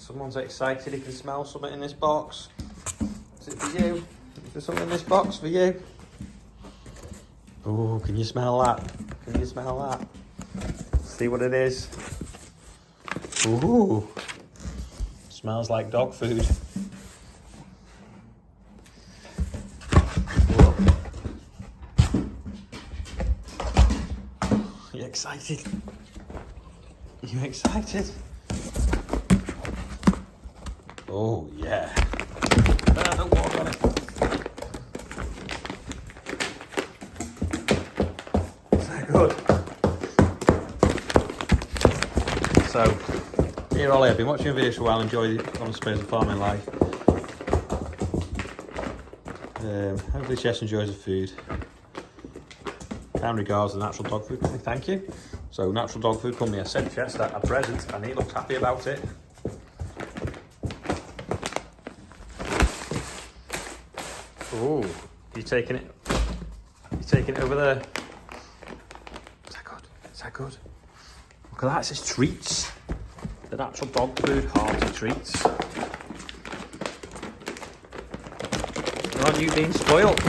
Someone's excited he can smell something in this box. Is it for you? Is there something in this box for you? Oh, can you smell that? Can you smell that? See what it is. Ooh, smells like dog food. Whoa. Are you excited? Are you excited? Oh yeah. Don't walk on it. Is that good? So, here Ollie, I've been watching your videos for a while, enjoy the on Space of Farming Life. Hopefully Jess enjoys the food. Kind regards the Natural Dog Food Company, thank you. So Natural Dog Food Company has sent Jess a present and he looks happy about it. Oh, you're taking it over there. Is that good? Is that good? Look at that, it says treats. The Natural Dog Food Hearty Treats. Aren't you being spoiled?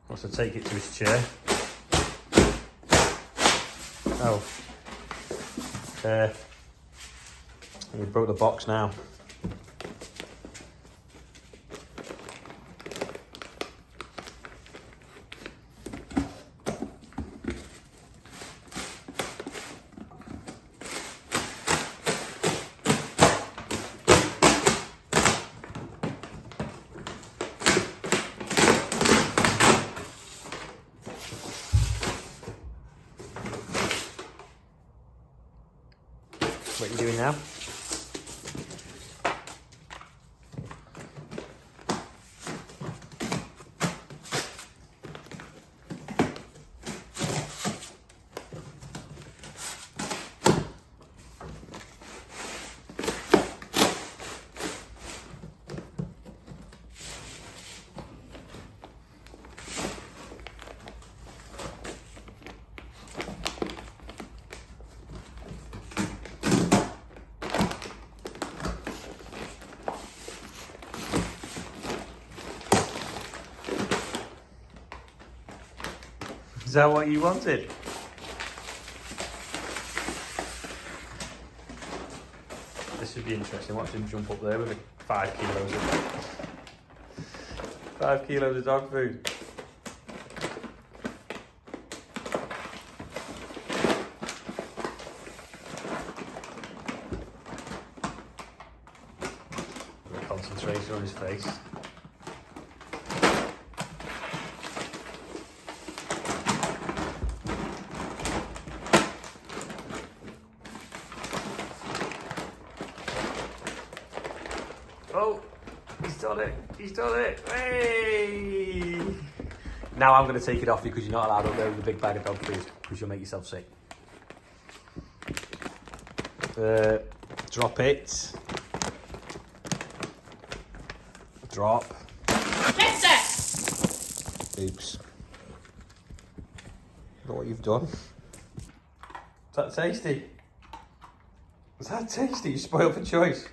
Wants to take it to his chair. Oh. We broke the box now. What are you doing now? Is that what you wanted? This should be interesting. Watch him jump up there with 5 kilos of 5 kilos of dog food. The concentration on his face. Oh, he's done it. He's done it. Hey! Now I'm going to take it off you because you're not allowed up there with a big bag of dog food because you'll make yourself sick. Drop it. Drop. Oops. Look what you've done. Is that tasty? Is that tasty? You spoiled for choice.